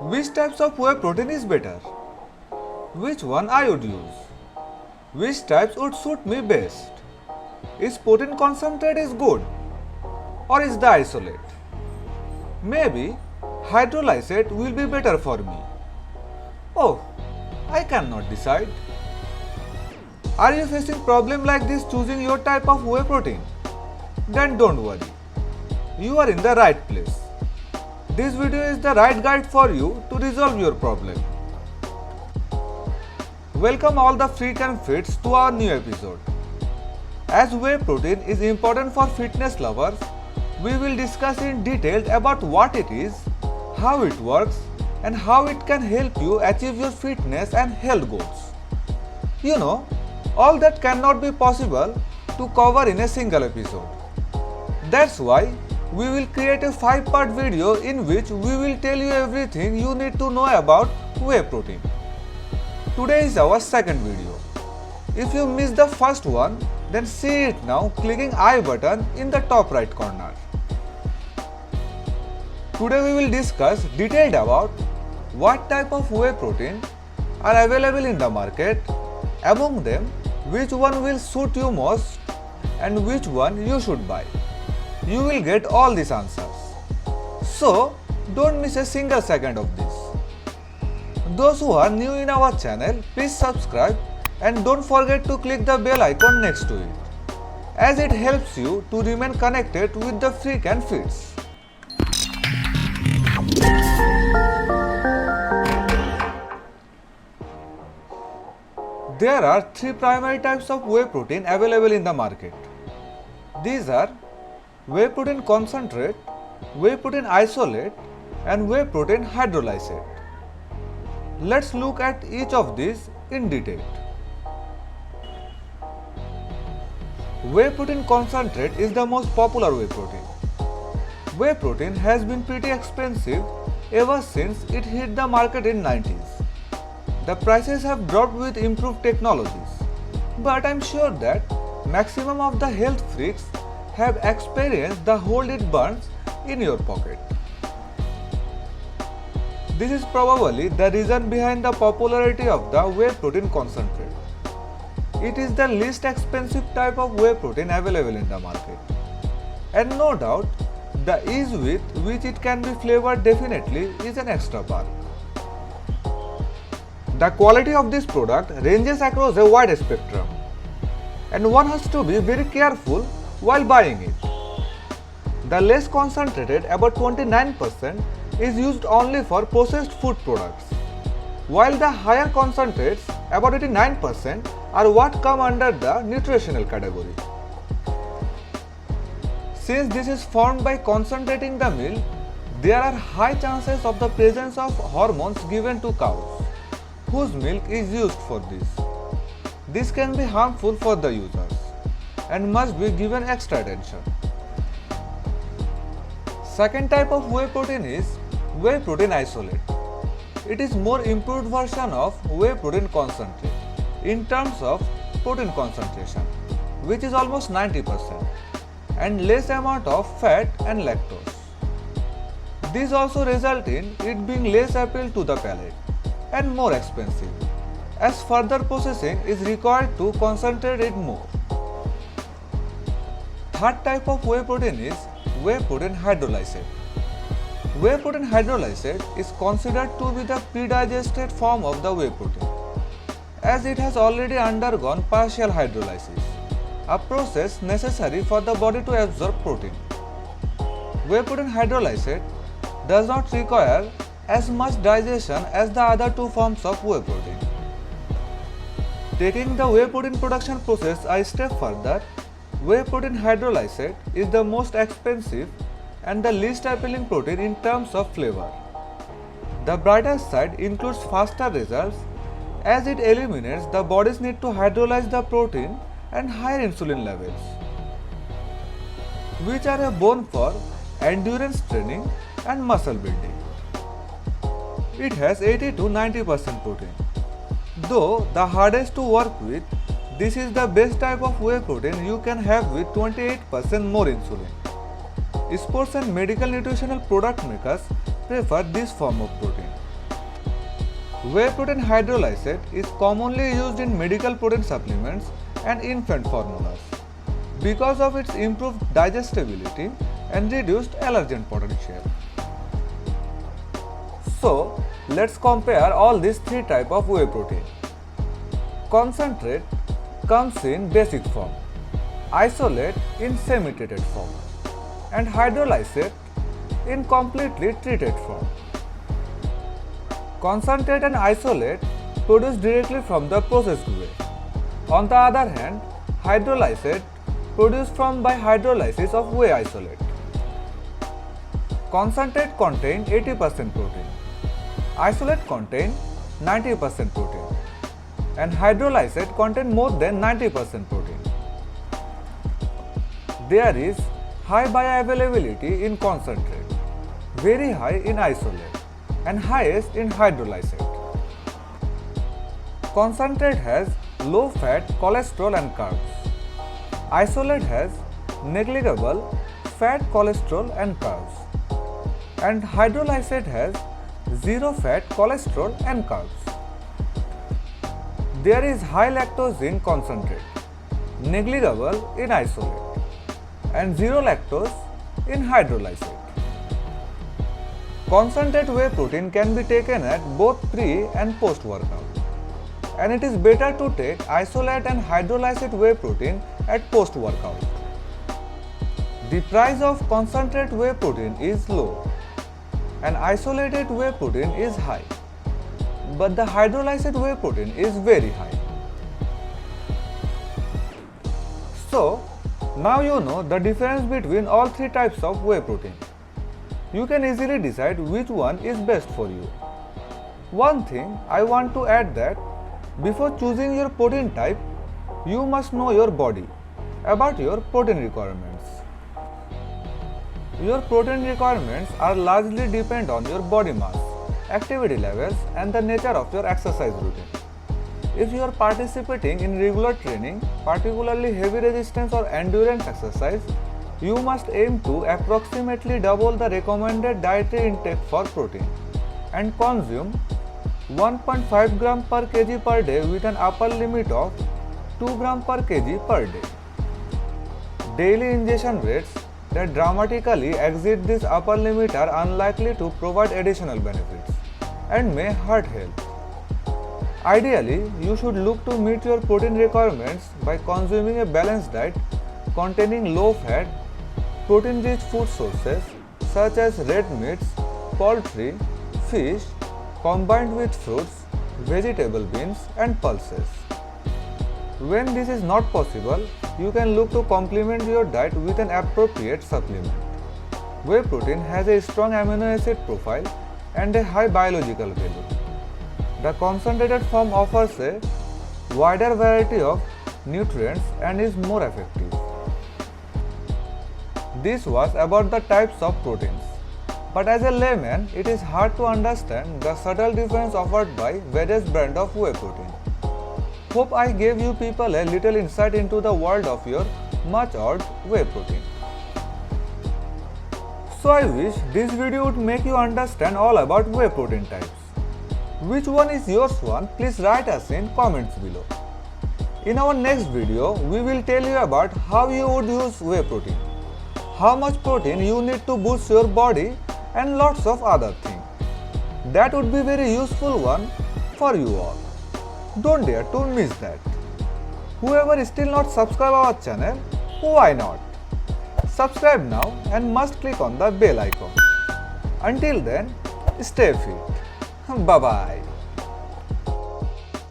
Which types of whey protein is better? Which one I would use? Which types would suit me best? Is protein concentrate is good? Or is the isolate? Maybe hydrolysate will be better for me. Oh, I cannot decide. Are you facing problem like this choosing your type of whey protein? Then don't worry. You are in the right place. This video is the right guide for you to resolve your problem. Welcome all the freak and fits to our new episode. As whey protein is important for fitness lovers, we will discuss in detail about what it is, how it works, and how it can help you achieve your fitness and health goals. You know, all that cannot be possible to cover in a single episode. That's why we will create a 5-part video in which we will tell you everything you need to know about whey protein. Today is our second video. If you missed the first one, then see it now clicking I button in the top right corner. Today we will discuss detailed about what type of whey protein are available in the market, among them which one will suit you most and which one you should buy. You will get all these answers. So don't miss a single second of this. Those who are new in our channel, please subscribe and don't forget to click the bell icon next to it, as it helps you to remain connected with the freak and fits. There are 3 primary types of whey protein available in the market. These are whey protein concentrate, whey protein isolate, and whey protein hydrolysate. Let's look at each of these in detail. Whey protein concentrate is the most popular whey protein. Whey protein has been pretty expensive ever since it hit the market in 90s. The prices have dropped with improved technologies, but I'm sure that maximum of the health freaks have experienced the hold it burns in your pocket. This is probably the reason behind the popularity of the whey protein concentrate. It is the least expensive type of whey protein available in the market. And no doubt, the ease with which it can be flavored definitely is an extra perk. The quality of this product ranges across a wide spectrum, and one has to be very careful while buying it. The less concentrated, about 29%, is used only for processed food products, while the higher concentrates, about 89%, are what come under the nutritional category. Since this is formed by concentrating the milk, there are high chances of the presence of hormones given to cows, whose milk is used for this. This can be harmful for the users and must be given extra attention. Second type of whey protein is whey protein isolate. It is more improved version of whey protein concentrate in terms of protein concentration, which is almost 90%, and less amount of fat and lactose. This also results in it being less appeal to the palate and more expensive, as further processing is required to concentrate it more. Third type of whey protein is whey protein hydrolysate. Whey protein hydrolysate is considered to be the pre-digested form of the whey protein, as it has already undergone partial hydrolysis, a process necessary for the body to absorb protein. Whey protein hydrolysate does not require as much digestion as the other 2 forms of whey protein. Taking the whey protein production process a step further, whey protein hydrolysate is the most expensive and the least appealing protein in terms of flavor. The brighter side includes faster results, as it eliminates the body's need to hydrolyze the protein and higher insulin levels, which are a bone for endurance training and muscle building. It has 80 to 90% protein. Though the hardest to work with, this is the best type of whey protein you can have with 28% more insulin. Sports and medical nutritional product makers prefer this form of protein. Whey protein hydrolysate is commonly used in medical protein supplements and infant formulas because of its improved digestibility and reduced allergen potential. So, let's compare all these three types of whey protein. Concentrate comes in basic form, isolate in semi-treated form, and hydrolysate in completely treated form. Concentrate and isolate produced directly from the processed whey. On the other hand, hydrolysate produced from by hydrolysis of whey isolate. Concentrate contain 80% protein, isolate contain 90% protein, and hydrolysate contain more than 90% protein. There is high bioavailability in concentrate, very high in isolate, and highest in hydrolysate. Concentrate has low fat, cholesterol and carbs. Isolate has negligible fat, cholesterol and carbs. And hydrolysate has zero fat, cholesterol and carbs. There is high lactose in concentrate, negligible in isolate, and zero lactose in hydrolysate. Concentrate whey protein can be taken at both pre and post workout, and it is better to take isolate and hydrolysate whey protein at post workout. The price of concentrate whey protein is low and isolated whey protein is high, but the hydrolysate whey protein is very high. So, now you know the difference between all three types of whey protein. You can easily decide which one is best for you. One thing I want to add that before choosing your protein type, you must know your body about your protein requirements. Your protein requirements are largely depend on your body mass, activity levels and the nature of your exercise routine. If you are participating in regular training, particularly heavy resistance or endurance exercise, you must aim to approximately double the recommended dietary intake for protein and consume 1.5 gram per kg per day with an upper limit of 2 gram per kg per day. Daily ingestion rates that dramatically exceed this upper limit are unlikely to provide additional benefits and may hurt health. Ideally, you should look to meet your protein requirements by consuming a balanced diet containing low-fat, protein-rich food sources such as red meats, poultry, fish, combined with fruits, vegetable beans and pulses. When this is not possible, you can look to complement your diet with an appropriate supplement. Whey protein has a strong amino acid profile and a high biological value. The concentrated form offers a wider variety of nutrients and is more effective. This was about the types of proteins. But as a layman, it is hard to understand the subtle difference offered by various brands of whey protein. Hope I gave you people a little insight into the world of your much-urged whey protein. So I wish this video would make you understand all about whey protein types. Which one is yours one? Please write us in comments below. In our next video, we will tell you about how you would use whey protein, how much protein you need to boost your body and lots of other things. That would be very useful one for you all. Don't dare to miss that. Whoever is still not subscribed our channel, why not? Subscribe now and must click on the bell icon. Until then, stay fit. Bye bye.